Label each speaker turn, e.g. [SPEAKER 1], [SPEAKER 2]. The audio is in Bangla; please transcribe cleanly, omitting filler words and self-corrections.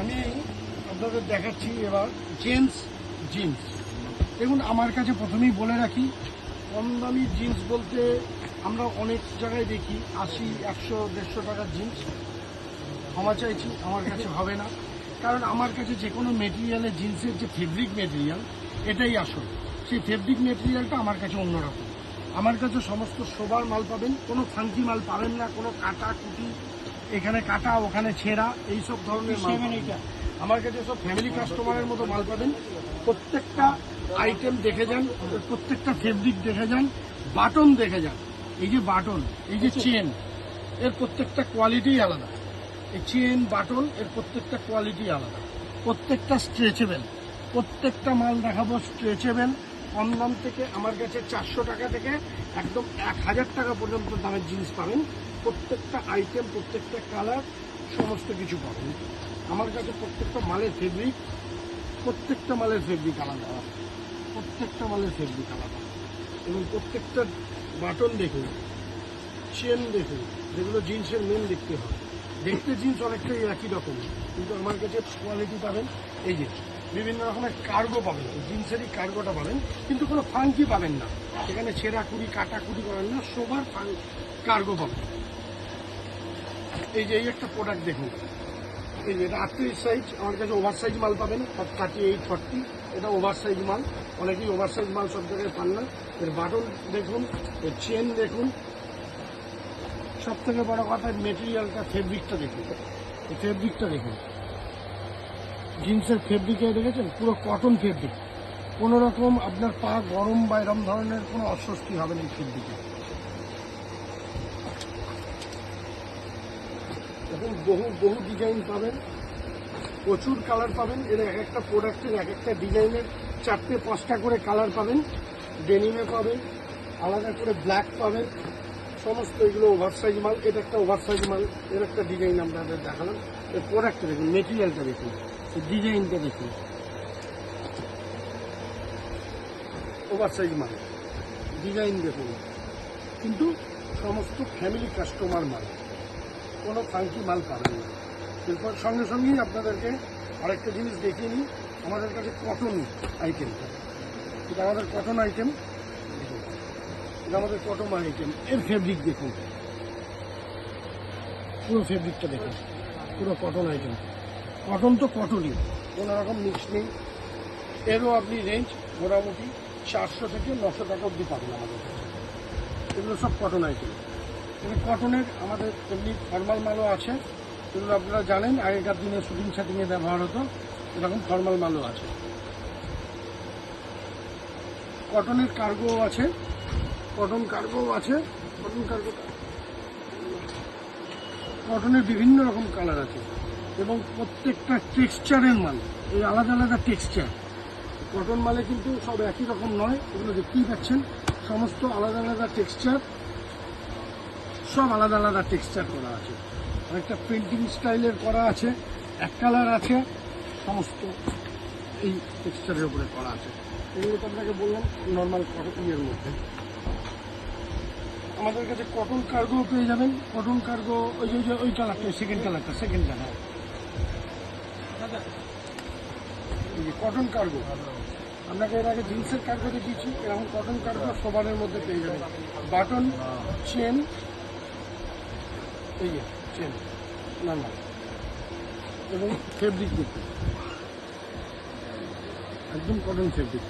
[SPEAKER 1] আমি আপনাদের দেখাচ্ছি এবার জেন্টস জিন্স। দেখুন, আমার কাছে প্রথমেই বলে রাখি, কম দামি জিন্স বলতে আমরা অনেক জায়গায় দেখি 80, 100, 150 টাকার জিন্স। ক্ষমা চাইছি, আমার কাছে হবে না। কারণ আমার কাছে যে কোনো মেটেরিয়ালের, জিন্সের যে ফেব্রিক মেটেরিয়াল, এটাই আসল। সেই ফেব্রিক মেটেরিয়ালটা আমার কাছে অন্যরকম। আমার কাছে সমস্ত সোবার মাল পাবেন, কোনো ফাঙ্কি মাল পাবেন না, কোনো কাটা কুটি, এখানে কাটা ওখানে ছেঁড়া, এইসব ধরনের মাল পাবেন না। আমার কাছে সব ফ্যামিলি কাস্টমারের মতো মাল পাবেন। প্রত্যেকটা আইটেম দেখে যান, প্রত্যেকটা ফেব্রিক দেখে যান, বাটন দেখে যান। এই যে বাটন, এই যে চেন, এর প্রত্যেকটা কোয়ালিটি আলাদা। এই চেন বাটন এর প্রত্যেকটা কোয়ালিটি আলাদা, প্রত্যেকটা স্ট্রেচেবল। প্রত্যেকটা মাল দেখাবো স্ট্রেচেবল। কম দাম থেকে আমার কাছে 400 টাকা থেকে একদম 1000 টাকা পর্যন্ত দামের জিনিস পাবেন। প্রত্যেকটা আইটেম, প্রত্যেকটা কালার, সমস্ত কিছু পাবেন আমার কাছে। প্রত্যেকটা মালের ফেব্রিক, প্রত্যেকটা মালের ফেব্রিক আলাদা, প্রত্যেকটা মালের ফেব্রিক আলাদা। এবং প্রত্যেকটা বাটন দেখুন, চেন দেখুন, যেগুলো জিন্সের মেন দেখতে হয়। দেখতে জিন্স অনেকটাই একই রকম, কিন্তু আমার কাছে কোয়ালিটি পাবেন। এই যে বিভিন্ন রকমের কার্গো পাবেন, জিন্সেরই কার্গোটা পাবেন, কিন্তু কোনো ফাঙ্কি পাবেন না। সেখানে ছেঁড়া কুড়ি কাটা কুড়ি পাবেন না, সবার কার্গো পাবেন। এই যে এই একটা প্রোডাক্ট দেখুন, এই যে এটা 38 সাইজ। আমার কাছে ওভার সাইজ মাল পাবেন 38, 40। এটা ওভার সাইজ মাল। অনেকেই ওভার সাইজ মাল সব জায়গায় পান না। এর বাটন দেখুন, এর চেন দেখুন, সব থেকে বড় কথা মেটেরিয়ালটা, ফেব্রিকটা দেখুন। এই ফেব্রিকটা দেখুন, জিন্সের ফেব্রিকে দেখেছেন, পুরো কটন ফেব্রিক। কোনো রকম আপনার পা গরম বা এরম ধরনের কোনো অস্বস্তি হবে না এই ফেব্রিকে। এখন বহু ডিজাইন পাবেন, প্রচুর কালার পাবেন। এর এক একটা প্রোডাক্টের এক একটা ডিজাইনের 4-5টা করে কালার পাবেন। ডেনিমে পাবেন, আলাদা করে ব্ল্যাক পাবেন, সমস্ত এগুলো ওভার সাইজ মাল। এটা একটা ওভার সাইজ মাল, এর একটা ডিজাইন আপনাদের দেখালাম। এর প্রোডাক্টটা দেখুন, মেটেরিয়ালটা দেখুন, ডিজাইনটা দেখুন, ওভার সাইজ মাল, ডিজাইন দেখুন, কিন্তু সমস্ত ফ্যামিলি কাস্টমার মাল, কোনো ফাঙ্কি মাল পাবেন না। এরপর সঙ্গে সঙ্গেই আপনাদেরকে আরেকটা জিনিস দেখিয়ে নিই, আমাদের কাছে কটন আইটেমটা। এটা আমাদের কটন আইটেম, এটা আমাদের কটন আইটেম। এর ফেব্রিক দেখুন, পুরো ফেব্রিকটা দেখুন, পুরো কটন আইটেম। কটন তো কটনই, কোনো রকম মিক্স নেই। এরও আপনি রেঞ্জ মোটামুটি 400 থেকে 900 টাকা অবধি পাবেন আমাদের কাছে। এগুলো সব কটন আইটেম। কিন্তু কটনের আমাদের এমনি ফর্মাল মালও আছে, এগুলো আপনারা জানেন আগেকার দিনে শুটিং শাটিংয়ে ব্যবহার হতো, এরকম ফর্মাল মালও আছে। কটনের কার্গোও আছে, কটন কার্গোও আছে। কটনের বিভিন্ন রকম কালার আছে, এবং প্রত্যেকটা টেক্সচারের মাল, এই আলাদা আলাদা টেক্সচার। কটন মালে কিন্তু সব একই রকম নয়, এগুলো দেখতেই পাচ্ছেন, সমস্ত আলাদা আলাদা টেক্সচার, সব আলাদা আলাদা টেক্সচার করা আছে। অনেকটা পেন্টিং স্টাইলের করা আছে, এক কালার আছে, সমস্ত এই টেক্সচারের উপরে করা আছে। এগুলো তো আপনাকে বললাম নর্মাল কটনের মধ্যে। আমাদের কাছে কটন কার্গো পেয়ে যাবেন। কটন কার্গো ওই যে ওই কালারটা, সেকেন্ড কালার, কটন কার্গো। আপনাকে এর আগে জিন্সের কার্গো দেখিয়েছি, এরকম কটন কার্গো সবারের মধ্যে পেয়ে যাবেন। বাটন, চেন, এই যে চেন নাম্বার, এবং ফেব্রিক দেখুন, একদম কটন ফেব্রিক।